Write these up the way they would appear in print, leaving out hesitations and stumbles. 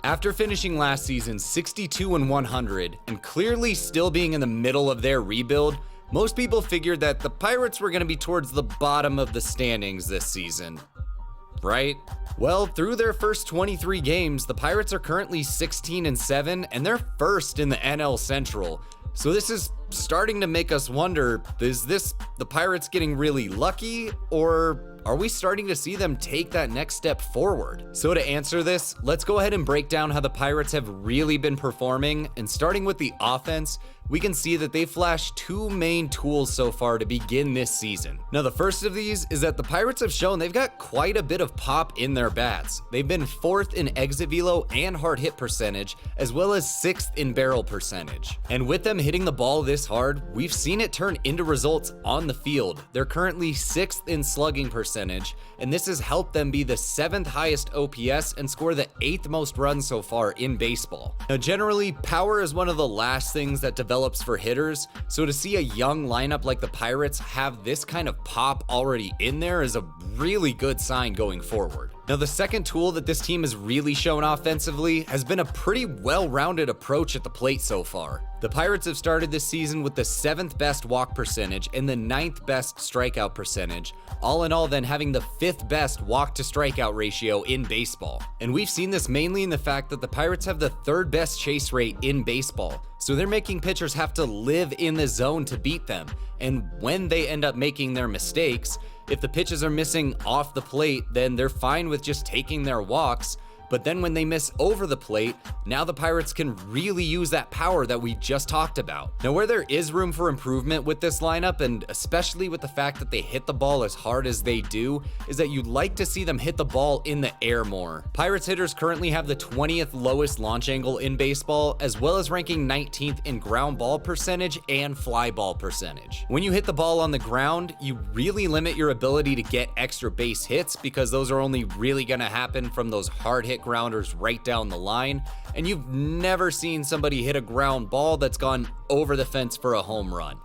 After finishing last season 62-100 and clearly still being in the middle of their rebuild, most people figured that the Pirates were going to be towards the bottom of the standings this season. Right? Well, through their first 23 games, the Pirates are currently 16-7 and they're first in the NL Central. So this is starting to make us wonder, is this the Pirates getting really lucky, or are we starting to see them take that next step forward? So to answer this, let's go ahead and break down how the Pirates have really been performing, and starting with the offense, we can see that they flashed two main tools so far to begin this season. Now the first of these is that the Pirates have shown they've got quite a bit of pop in their bats. They've been 4th in exit velo and hard hit percentage, as well as 6th in barrel percentage. And with them hitting the ball this hard, we've seen it turn into results on the field. They're currently 6th in slugging percentage, and this has helped them be the 7th highest OPS and score the 8th most runs so far in baseball. Now generally, power is one of the last things that develops for hitters, so to see a young lineup like the Pirates have this kind of pop already in there is a really good sign going forward. Now the second tool that this team has really shown offensively has been a pretty well-rounded approach at the plate so far. The Pirates have started this season with the 7th best walk percentage and the 9th best strikeout percentage, all in all then having the 5th best walk to strikeout ratio in baseball. And we've seen this mainly in the fact that the Pirates have the 3rd best chase rate in baseball, so they're making pitchers have to live in the zone to beat them. And when they end up making their mistakes, if the pitches are missing off the plate, then they're fine with just taking their walks. But then when they miss over the plate, now the Pirates can really use that power that we just talked about. Now where there is room for improvement with this lineup, and especially with the fact that they hit the ball as hard as they do, is that you'd like to see them hit the ball in the air more. Pirates hitters currently have the 20th lowest launch angle in baseball, as well as ranking 19th in ground ball percentage and fly ball percentage. When you hit the ball on the ground, you really limit your ability to get extra base hits, because those are only really going to happen from those hard hit grounders right down the line, and you've never seen somebody hit a ground ball that's gone over the fence for a home run.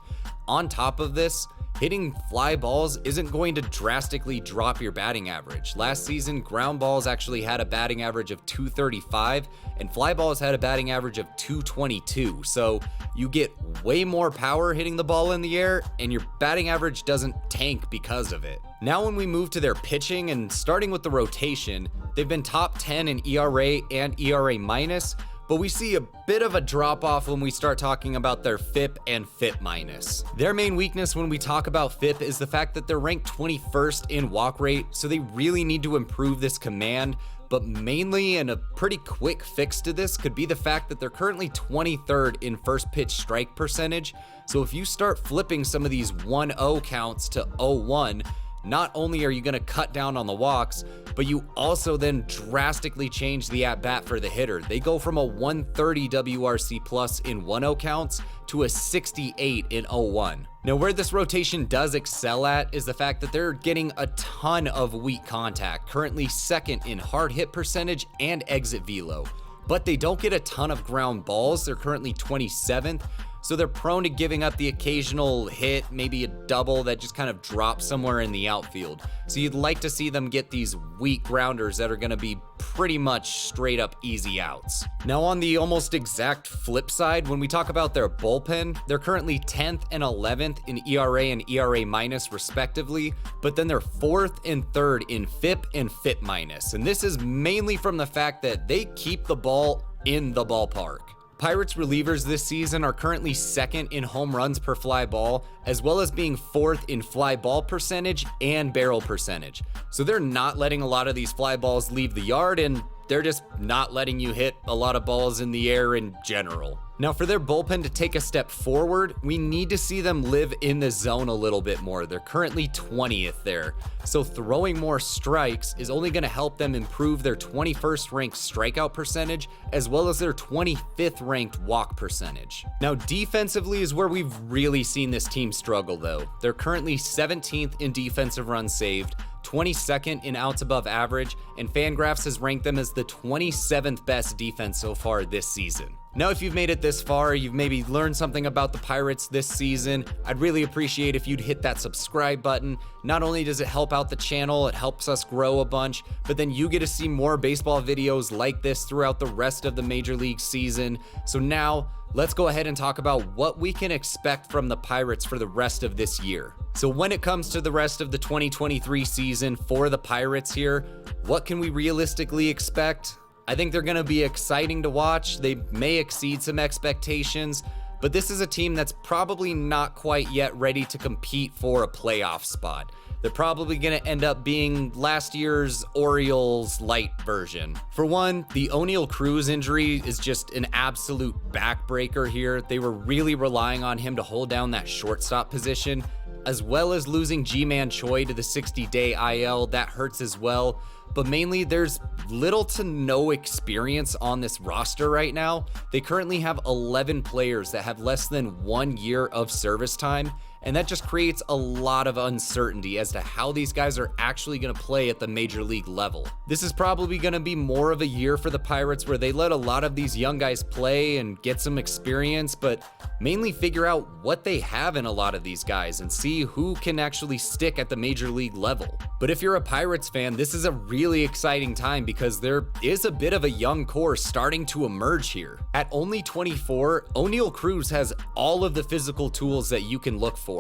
On top of this, hitting fly balls isn't going to drastically drop your batting average. Last season, ground balls actually had a batting average of 235, and fly balls had a batting average of 222. So you get way more power hitting the ball in the air, and your batting average doesn't tank because of it. Now when we move to their pitching, and starting with the rotation, they've been top 10 in ERA and ERA minus, but we see a bit of a drop off when we start talking about their FIP and FIP minus. Their main weakness when we talk about FIP is the fact that they're ranked 21st in walk rate, so they really need to improve this command. But mainly, and a pretty quick fix to this could be the fact that they're currently 23rd in first pitch strike percentage. So if you start flipping some of these 1-0 counts to 0-1, not only are you going to cut down on the walks, but you also then drastically change the at-bat for the hitter. They go from a 130 WRC plus in 1-0 counts to a 68 in 0-1. Now where this rotation does excel at is the fact that they're getting a ton of weak contact, currently 2nd in hard hit percentage and exit velo. But they don't get a ton of ground balls, they're currently 27th. So they're prone to giving up the occasional hit, maybe a double that just kind of drops somewhere in the outfield. So you'd like to see them get these weak grounders that are going to be pretty much straight up easy outs. Now on the almost exact flip side, when we talk about their bullpen, they're currently 10th and 11th in ERA and ERA minus respectively, but then they're 4th and 3rd in FIP and FIP minus. And this is mainly from the fact that they keep the ball in the ballpark. Pirates relievers this season are currently 2nd in home runs per fly ball, as well as being 4th in fly ball percentage and barrel percentage. So they're not letting a lot of these fly balls leave the yard, and they're just not letting you hit a lot of balls in the air in general. Now for their bullpen to take a step forward, we need to see them live in the zone a little bit more. They're currently 20th there. So throwing more strikes is only going to help them improve their 21st ranked strikeout percentage, as well as their 25th ranked walk percentage. Now defensively is where we've really seen this team struggle though. They're currently 17th in defensive runs saved, 22nd in outs above average, and Fangraphs has ranked them as the 27th best defense so far this season. Now, if you've made it this far, you've maybe learned something about the Pirates this season, I'd really appreciate if you'd hit that subscribe button. Not only does it help out the channel, it helps us grow a bunch, but then you get to see more baseball videos like this throughout the rest of the Major League season. So now, let's go ahead and talk about what we can expect from the Pirates for the rest of this year. So when it comes to the rest of the 2023 season for the Pirates here, what can we realistically expect? I think they're going to be exciting to watch. They may exceed some expectations, but this is a team that's probably not quite yet ready to compete for a playoff spot. They're probably going to end up being last year's Orioles light version. For one, the O'Neal Cruz injury is just an absolute backbreaker here. They were really relying on him to hold down that shortstop position, as well as losing Ji-Man Choi to the 60-day IL. That hurts as well. But mainly there's little to no experience on this roster right now. They currently have 11 players that have less than 1 year of service time, and that just creates a lot of uncertainty as to how these guys are actually going to play at the major league level. This is probably going to be more of a year for the Pirates where they let a lot of these young guys play and get some experience, but mainly figure out what they have in a lot of these guys and see who can actually stick at the major league level. But if you're a Pirates fan, this is a really exciting time because there is a bit of a young core starting to emerge here. At only 24, O'Neal Cruz has all of the physical tools that you can look for.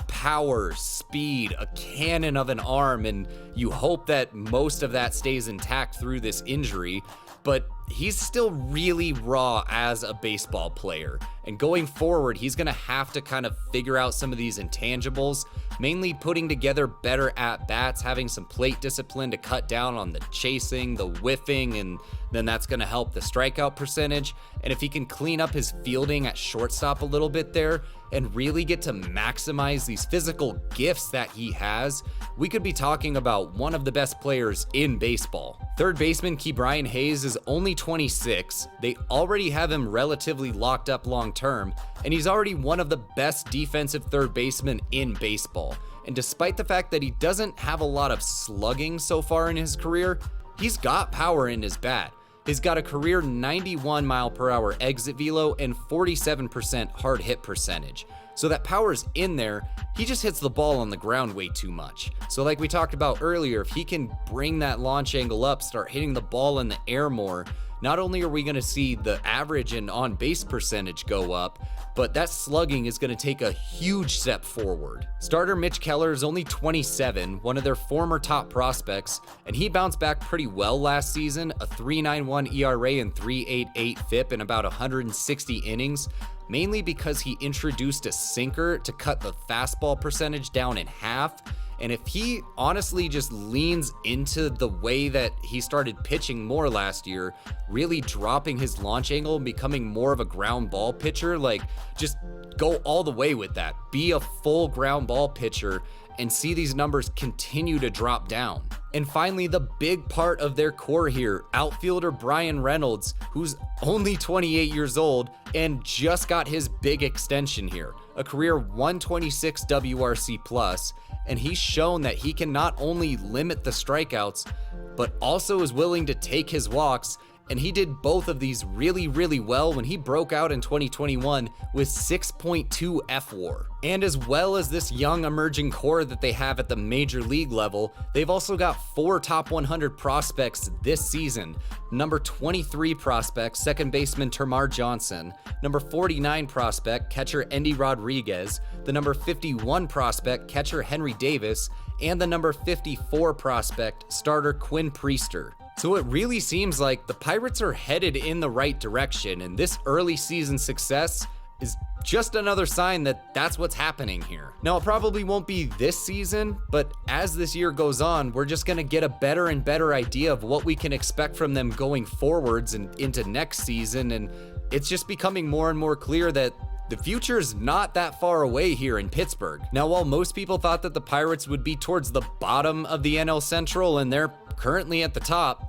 Power, speed, a cannon of an arm, and you hope that most of that stays intact through this injury, but he's still really raw as a baseball player. And going forward, he's going to have to kind of figure out some of these intangibles, mainly putting together better at-bats, having some plate discipline to cut down on the chasing, the whiffing, and then that's going to help the strikeout percentage. And if he can clean up his fielding at shortstop a little bit there and really get to maximize these physical gifts that he has, we could be talking about one of the best players in baseball. Third baseman Ke'Bryan Hayes is only 26. They already have him relatively locked up long term, and he's already one of the best defensive third basemen in baseball. And despite the fact that he doesn't have a lot of slugging so far in his career, he's got power in his bat. He's got a career 91 mile per hour exit velo and 47% hard hit percentage. So that power's in there, he just hits the ball on the ground way too much. So like we talked about earlier, if he can bring that launch angle up, start hitting the ball in the air more, not only are we going to see the average and on-base percentage go up, but that slugging is going to take a huge step forward. Starter Mitch Keller is only 27, one of their former top prospects, and he bounced back pretty well last season, a 3.91 ERA and 3.88 FIP in about 160 innings, mainly because he introduced a sinker to cut the fastball percentage down in half. And if he honestly just leans into the way that he started pitching more last year, really dropping his launch angle and becoming more of a ground ball pitcher, like just go all the way with that. Be a full ground ball pitcher and see these numbers continue to drop down. And finally, the big part of their core here, outfielder Brian Reynolds, who's only 28 years old and just got his big extension here, a career 126 WRC plus, and he's shown that he can not only limit the strikeouts, but also is willing to take his walks, and he did both of these really, really well when he broke out in 2021 with 6.2 FWAR. And as well as this young emerging core that they have at the major league level, they've also got 4 top 100 prospects this season. Number 23 prospect, second baseman Termar Johnson. Number 49 prospect, catcher Endy Rodriguez. The number 51 prospect, catcher Henry Davis. And the number 54 prospect, starter Quinn Priester. So it really seems like the Pirates are headed in the right direction, and this early season success is just another sign that that's what's happening here. Now, it probably won't be this season, but as this year goes on, we're just gonna get a better and better idea of what we can expect from them going forwards and into next season, and it's just becoming more and more clear that the future's not that far away here in Pittsburgh. Now, while most people thought that the Pirates would be towards the bottom of the NL Central and they're currently at the top,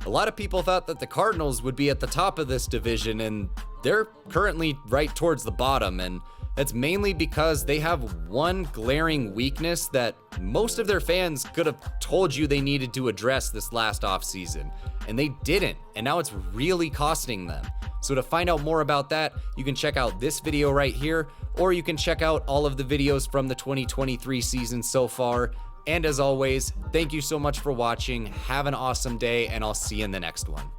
a lot of people thought that the Cardinals would be at the top of this division, and they're currently right towards the bottom. And That's mainly because they have one glaring weakness that most of their fans could have told you they needed to address this last offseason, and they didn't, and now it's really costing them. So to find out more about that, you can check out this video right here, or you can check out all of the videos from the 2023 season so far. And as always, thank you so much for watching. Have an awesome day, and I'll see you in the next one.